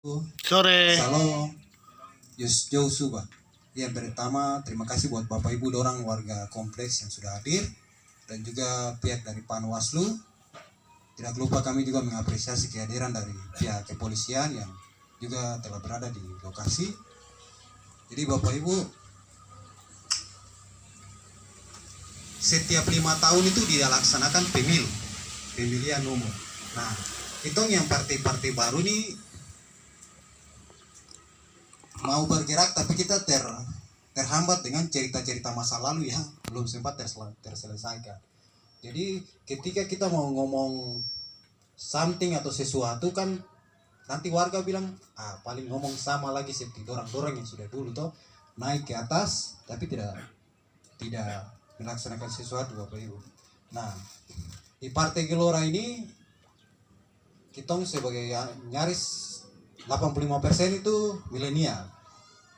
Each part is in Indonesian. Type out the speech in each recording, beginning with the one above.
Sore. Salam Josuba. Yang pertama, terima kasih buat Bapak Ibu dorang warga kompleks yang sudah hadir dan juga pihak dari Panwaslu. Tidak lupa kami juga mengapresiasi kehadiran dari pihak kepolisian yang juga telah berada di lokasi. Jadi Bapak Ibu, setiap 5 tahun itu dilaksanakan pemilihan umum. Nah, itu yang partai-partai baru ini mau bergerak, tapi kita terhambat dengan cerita-cerita masa lalu yang belum sempat terselesaikan. Jadi ketika kita mau ngomong something atau sesuatu kan nanti warga bilang paling ngomong sama lagi seperti dorang-dorang yang sudah dulu toh naik ke atas tapi tidak melaksanakan sesuatu Bapak Ibu. Nah, di Partai Gelora ini kita sebagai nyaris 85% itu milenial.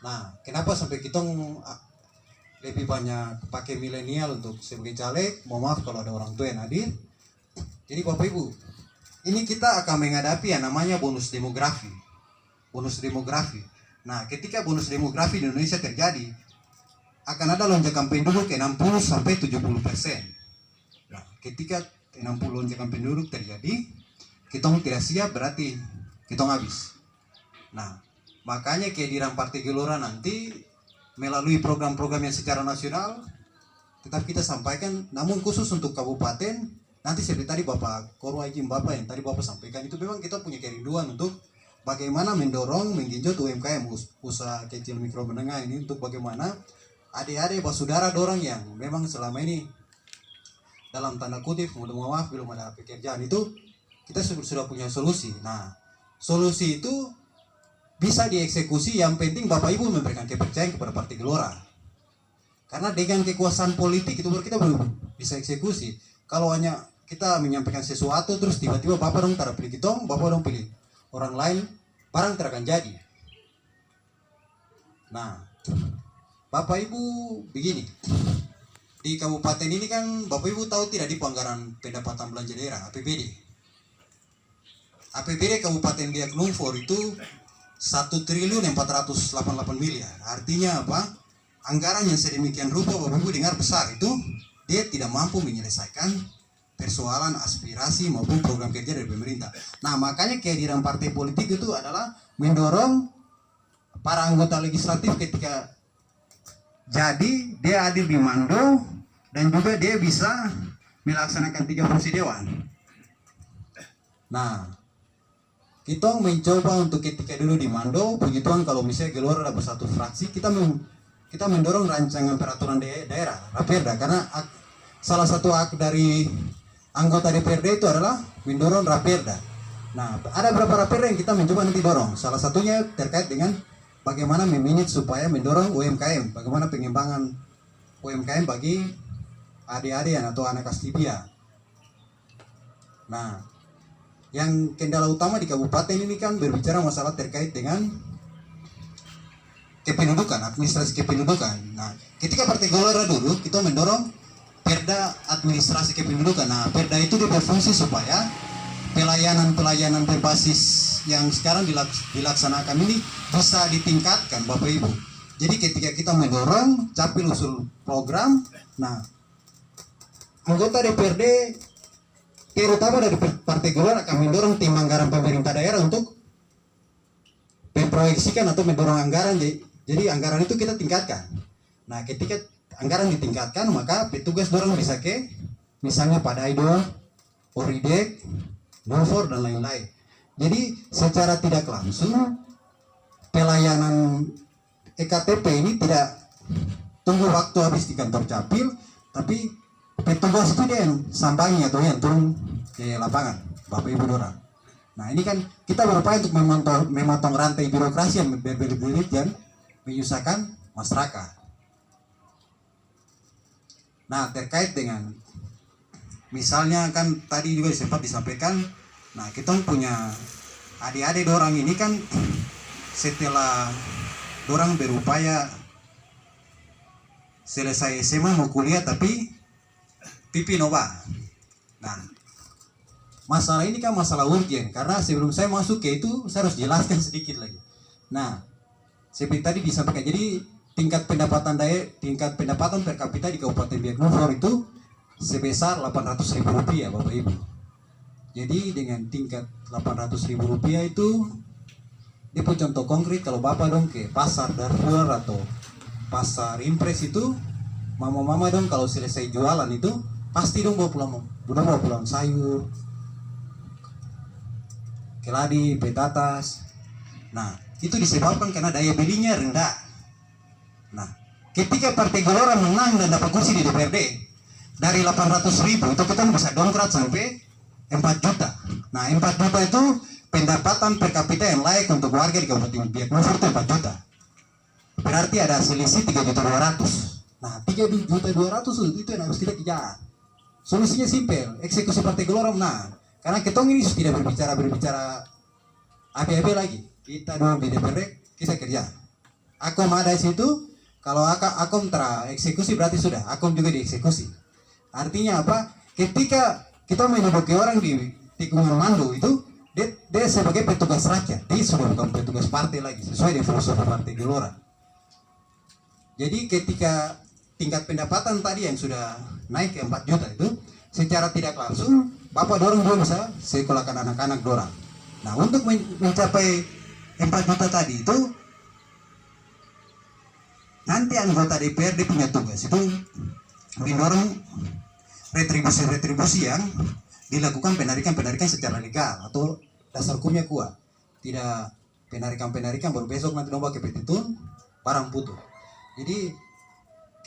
Nah, kenapa sampai kita lebih banyak pakai milenial untuk sebagai caleg? Mohon maaf kalau ada orang tua yang hadir. Jadi Bapak Ibu, ini kita akan menghadapi yang namanya bonus demografi. Bonus demografi. Nah, ketika bonus demografi di Indonesia terjadi, akan ada lonjakan penduduk 60 sampai 70%. Nah, ketika 60 lonjakan penduduk terjadi, kita tidak siap berarti kita habis. Nah, makanya kehadiran Partai Gelora nanti melalui program-program yang secara nasional tetap kita sampaikan, namun khusus untuk kabupaten nanti seperti tadi Bapak Korwa izin Bapak yang tadi Bapak sampaikan itu memang kita punya kerinduan untuk bagaimana mendorong menggenjot UMKM, usaha kecil mikro menengah ini, untuk bagaimana adik-adik saudara dorang yang memang selama ini dalam tanda kutip mohon maaf belum ada pekerjaan itu kita sudah punya solusi. Nah, solusi itu bisa dieksekusi, yang penting Bapak Ibu memberikan kepercayaan kepada Partai Gelora. Karena dengan kekuasaan politik itu baru kita belum bisa eksekusi. Kalau hanya kita menyampaikan sesuatu terus tiba-tiba Bapak dong pilih kita, Bapak dong pilih orang lain, barang tidak akan jadi. Nah, Bapak Ibu begini, di kabupaten ini kan Bapak Ibu tahu tidak di anggaran pendapatan belanja daerah APBD. APBD Kabupaten Biak Numfor itu 1.488 miliar. Artinya apa? Anggaran yang sedemikian rupa Bapak Ibu dengar besar itu dia tidak mampu menyelesaikan persoalan aspirasi maupun program kerja dari pemerintah. Nah, makanya kehadiran partai politik itu adalah mendorong para anggota legislatif ketika jadi dia hadir di Mando dan juga dia bisa melaksanakan 3 fungsi dewan. Nah, kita mencoba untuk ketika dulu di Mando, puji Tuhan kalau misalnya Gelora ada bersatu fraksi, kita mendorong rancangan peraturan daerah, Raperda, karena salah satu hak dari anggota DPRD itu adalah mendorong Raperda. Nah, ada beberapa Raperda yang kita mencoba nanti dorong. Salah satunya terkait dengan bagaimana meminit supaya mendorong UMKM, bagaimana pengembangan UMKM bagi adik-adik atau anak Kastibia. Nah, yang kendala utama di kabupaten ini kan berbicara masalah terkait dengan kependudukan, administrasi kependudukan. Nah, ketika Partai Gelora dulu kita mendorong Perda administrasi kependudukan. Nah, Perda itu berfungsi supaya pelayanan-pelayanan berbasis yang sekarang dilaksanakan ini bisa ditingkatkan Bapak Ibu. Jadi ketika kita mendorong capil usul program, nah anggota DPRD terutama dari Partai Gelora akan mendorong tim anggaran pemerintah daerah untuk memproyeksikan atau mendorong anggaran. Jadi anggaran itu kita tingkatkan. Nah, ketika anggaran ditingkatkan, maka petugas dorong bisa ke misalnya pada Idol, Oridek, Nofor dan lain-lain. Jadi secara tidak langsung pelayanan EKTP ini tidak tunggu waktu habis di kantor capil, tapi petugas itu dia yang sambangi atau yang turun ke lapangan, Bapak Ibu dorang. Nah, ini kan kita berupaya untuk memotong rantai birokrasi yang berbelit-belit dan menyusahkan masyarakat. Nah, terkait dengan misalnya kan tadi juga sempat disampaikan, nah kita punya adik-adik dorang ini kan setelah dorang berupaya selesai SMA mau kuliah tapi pipi noba. Nah, masalah ini kan masalah urgen, karena sebelum saya masuk ke itu saya harus jelaskan sedikit lagi. Nah, seperti tadi disampaikan, jadi tingkat pendapatan per kapita di Kabupaten Biak Numfor itu sebesar Rp800.000 Bapak Ibu. Jadi dengan tingkat Rp800.000 itu, dia pun contoh konkret kalau Bapak dong ke pasar Darfur atau pasar Impres itu, mama-mama dong kalau selesai jualan itu pasti dong bawa pulang sayur, keladi, petatas. Nah, itu disebabkan karena daya belinya rendah. Nah, ketika Partai Gelora menang dan dapat kursi di DPRD, dari 800.000 itu kita bisa dongkrak sampai 4 juta. Nah, 4 juta itu pendapatan per kapita yang layak untuk warga di Kabupaten Biak Numfor itu 4 juta. Berarti ada selisih 3.200.000. Nah, 3.200.000 itu yang harus kita kejar. Solusinya simpel, eksekusi Partai Gelora menang. Karena ketong ini tidak berbicara apa-apa lagi. Kita dulu di DPRD, kita kerja. Akom ada di situ, kalau Akom eksekusi berarti sudah, Akom juga dieksekusi. Artinya apa? Ketika kita menduduki orang di tikungan Mando itu, dia sebagai petugas rakyat. Dia sudah bukan petugas partai lagi, sesuai dengan filosofi Partai Gelora. Jadi ketika tingkat pendapatan tadi yang sudah naik ke 4 juta itu, secara tidak langsung Bapak dorong juga bisa sekolahkan anak-anak dorang. Nah, untuk mencapai 4 juta tadi itu, nanti anggota DPRD punya tugas itu mendorong retribusi yang dilakukan penarikan secara legal atau dasar hukumnya kuat. Tidak penarikan baru besok nanti dong pakai petitun barang putus. Jadi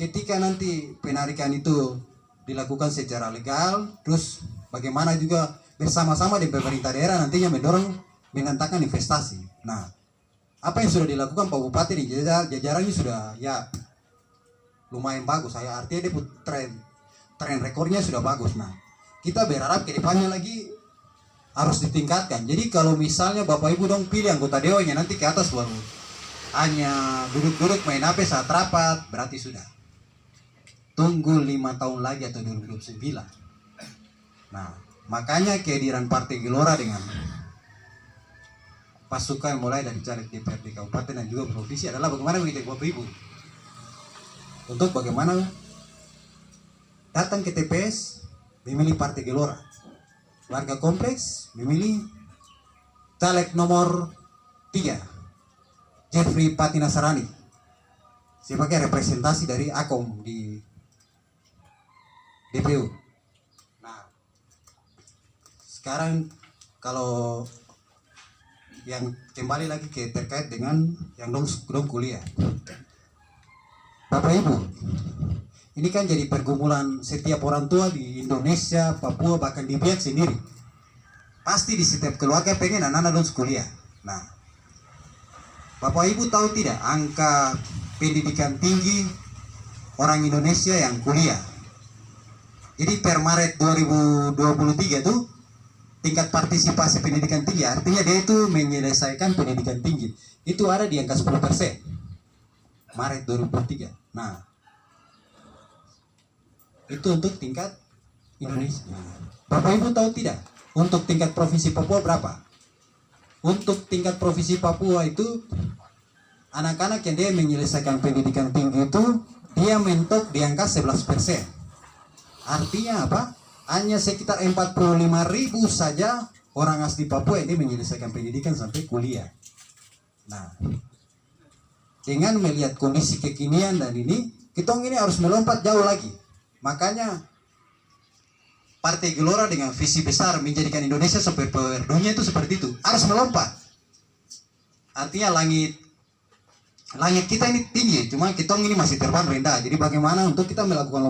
ketika nanti penarikan itu dilakukan secara legal, terus bagaimana juga bersama-sama di pemerintah daerah nantinya mendorong mengantarkan investasi. Nah, apa yang sudah dilakukan Pak Bupati di jajarannya sudah ya lumayan bagus. Artinya dia tren rekornya sudah bagus. Nah, kita berharap ke depannya lagi harus ditingkatkan. Jadi kalau misalnya Bapak Ibu dong pilih anggota dewannya nanti ke atas baru hanya duduk-duduk main HP saat rapat, berarti sudah. Tunggu 5 tahun lagi atau 2029. Nah, makanya kehadiran Partai Gelora dengan pasukan mulai dari caleg DPRD Kabupaten dan juga provinsi adalah bagaimana mengajak Bapak Ibu untuk bagaimana datang ke TPS memilih Partai Gelora, warga kompleks memilih caleg nomor 3 Jeffrey Patina Sarani sebagai representasi dari Akom di DPU. Nah, sekarang kalau yang kembali lagi terkait dengan yang dong kuliah, Bapak Ibu, ini kan jadi pergumulan setiap orang tua di Indonesia, Papua, bahkan di Biak sendiri. Pasti di setiap keluarga pengen anak-anak dong kuliah. Nah, Bapak Ibu tahu tidak angka pendidikan tinggi orang Indonesia yang kuliah? Jadi per Maret 2023 itu tingkat partisipasi pendidikan tinggi, artinya dia itu menyelesaikan pendidikan tinggi, itu ada di angka 10% Maret 2023. Nah, itu untuk tingkat Indonesia. Bapak Ibu tahu tidak untuk tingkat provinsi Papua berapa? Untuk tingkat provinsi Papua itu anak-anak yang dia menyelesaikan pendidikan tinggi itu dia mentok di angka 11%. Artinya apa? Hanya sekitar 45.000 saja orang asli Papua yang dia menyelesaikan pendidikan sampai kuliah. Nah, dengan melihat kondisi kekinian dan ini, kita ini harus melompat jauh lagi. Makanya Partai Gelora dengan visi besar menjadikan Indonesia super dunia itu seperti itu, harus melompat. Artinya langit kita ini tinggi, cuma kita ini masih terbang rendah. Jadi bagaimana untuk kita melakukan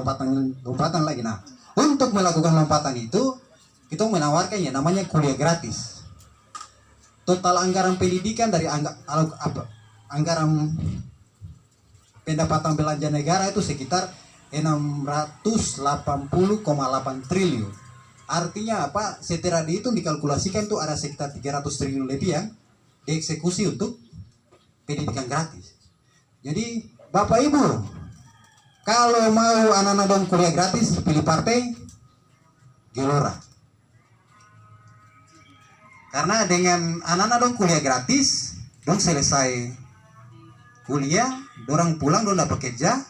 lompatan lagi? Nah, untuk melakukan lompatan itu kita menawarkan yang namanya kuliah gratis. Total anggaran pendidikan dari anggaran pendapatan belanja negara itu sekitar 680,8 triliun. Artinya apa? Setelah itu dikalkulasikan itu ada sekitar 300 triliun lebih yang dieksekusi untuk pendidikan gratis. Jadi Bapak Ibu, kalau mau anak-anak dong kuliah gratis, pilih Partai Gelora. Karena dengan anak-anak dong kuliah gratis, dong selesai kuliah, dorang pulang, dong dapat kerja,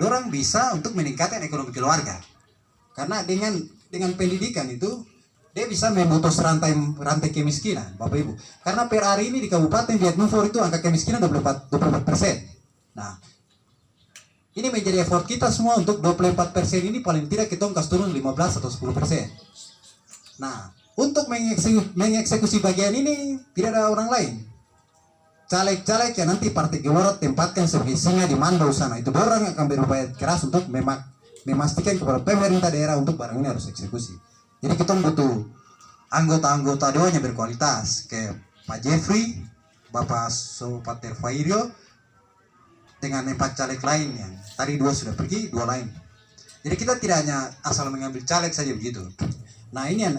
dorang bisa untuk meningkatkan ekonomi keluarga. Karena dengan pendidikan itu dia bisa memutus rantai kemiskinan, Bapak Ibu. Karena per hari ini di Kabupaten Biak Numfor itu angka kemiskinan 24%. Nah, ini menjadi effort kita semua untuk 24% ini paling tidak kita kasih turun 15 atau 10%. Nah, untuk mengeksekusi bagian ini tidak ada orang lain. Caleg-caleg yang nanti Partai Gelora tempatkan sebagai singa di mandau sana, itu orang akan berupaya keras untuk memastikan kepada pemerintah daerah untuk barang ini harus eksekusi. Jadi kita butuh anggota-anggota dewan yang berkualitas kayak Pak Jeffrey, Bapak Sopater Fairio, dengan 4 caleg lain yang tadi 2 sudah pergi, 2 lain. Jadi kita tidak hanya asal mengambil caleg saja begitu. Nah, ini yang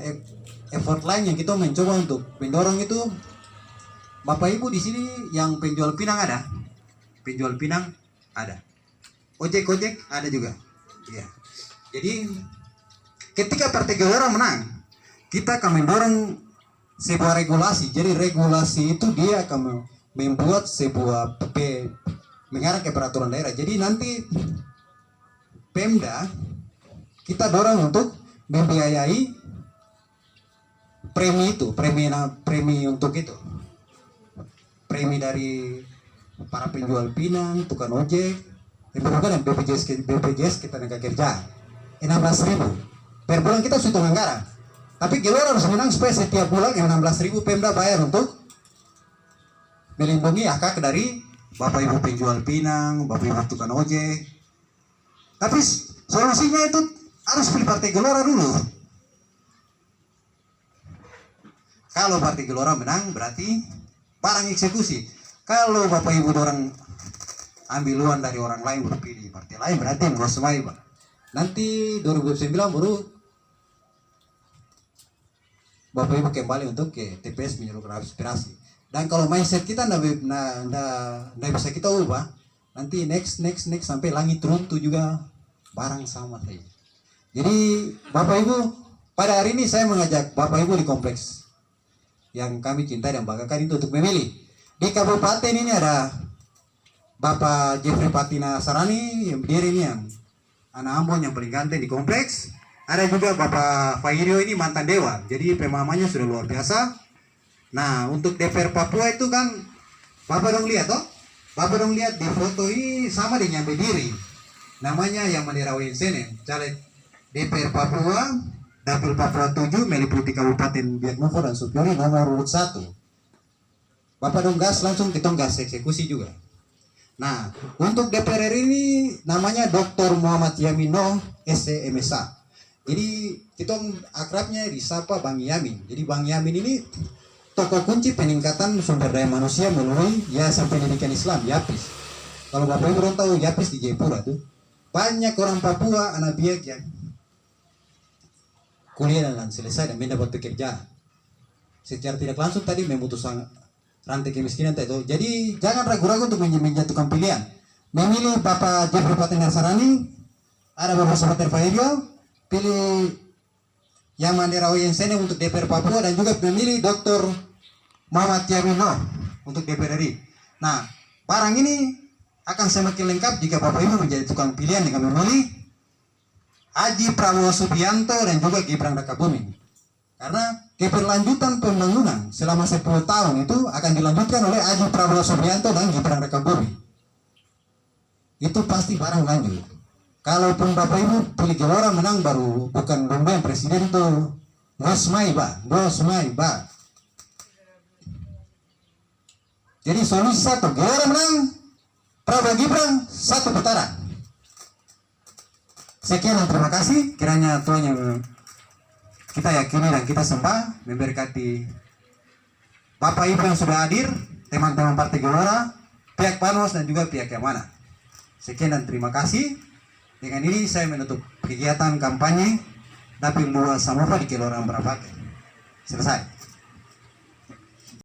effort lain yang kita mencoba untuk mendorong itu. Bapak Ibu di sini yang penjual pinang ada, penjual pinang ada, ojek ada juga. Ya. Jadi ketika Partai Gelora menang, kita akan mendorong sebuah regulasi. Jadi regulasi itu dia akan membuat sebuah mengarah ke peraturan daerah. Jadi nanti Pemda kita dorong untuk membiayai premi itu, premi untuk itu. Premi dari para penjual pinang, tukang ojek, yang bukan BPJS kita tenaga kerja 16.000 per bulan kita hitung anggaran. Tapi Gelora harus menang supaya setiap bulan yang 16.000 Pemda bayar untuk melindungi hak dari Bapak Ibu penjual pinang, Bapak Ibu tukang ojek. Tapi solusinya itu harus pilih Partai Gelora dulu. Kalau Partai Gelora menang berarti barang eksekusi. Kalau Bapak Ibu orang ambil uang dari orang lain berpilih partai lain berarti enggak semai, Pak. Nanti 2009 baru Bapak Ibu kembali untuk ke TPS menyalurkan aspirasi. Dan kalau mindset kita nggak bisa kita ubah, nanti next sampai langit runtuh juga barang sama saja. Jadi Bapak Ibu, pada hari ini saya mengajak Bapak Ibu di kompleks yang kami cintai dan banggakan itu untuk memilih. Di kabupaten ini ada Bapak Jeffrey Patina Sarani yang berdiri ini yang anak Ambon yang paling ganteng di kompleks. Ada juga Bapak Fairio ini mantan dewan, jadi pemahamannya sudah luar biasa. Nah, untuk DPR Papua itu kan Bapak dong lihat toh, Bapak dong lihat di foto ini sama dengan berdiri. Namanya yang Mandira Wensene, caleg DPR Papua, Dapil Papua 7 meliputi Kabupaten Biak Numfor dan Supiori nomor urut 1. Bapak dong gas langsung kita gas eksekusi juga. Nah, untuk DPR RI ini namanya Dr. Muhammad Yamino SMSA. Jadi kita akrabnya disapa Bang Yamin. Jadi Bang Yamin ini tokoh kunci peningkatan sumber daya manusia melalui Yayasan Pendidikan Islam YAPIS. Kalau Bapak Ibu orang tahu YAPIS di Jayapura tuh banyak orang Papua anak biak yang kuliah dan selesai dan mendapat pekerjaan. Secara tidak langsung tadi memutus rantai kemiskinan itu. Jadi jangan ragu-ragu untuk menjatuhkan pilihan. Memilih Bapak Jeffrey Patina Sarani, ada Bapak Sopater Fairio, pilih yang Mandira Wensene untuk DPR Papua dan juga memilih Dr. Muhammad Yamino untuk DPR RI. Nah, barang ini akan semakin lengkap jika Bapak Ibu menjadi tukang pilihan dengan memilih Haji Prabowo Subianto dan juga Gibran Rakabuming. Karena keberlanjutan pembangunan selama 10 tahun itu akan dilanjutkan oleh Haji Prabowo Subianto dan Gibran Rakabuming. Itu pasti barang lanjut. Kalaupun Bapak Ibu pilih Gelora menang baru bukan domba presiden itu bosmai Pak. Jadi solusi satu, Gelora menang, Prabowo Gibran 1 putaran. Sekian dan terima kasih. Kiranya Tuhan yang kita yakini dan kita sembah memberkati Bapak Ibu yang sudah hadir, teman-teman Partai Gelora, pihak Panwas dan juga pihak yang mana. Sekian dan terima kasih. Dengan ini saya menutup kegiatan kampanye Dapil 2 Samofa di Kelurahan Brapake. Selesai.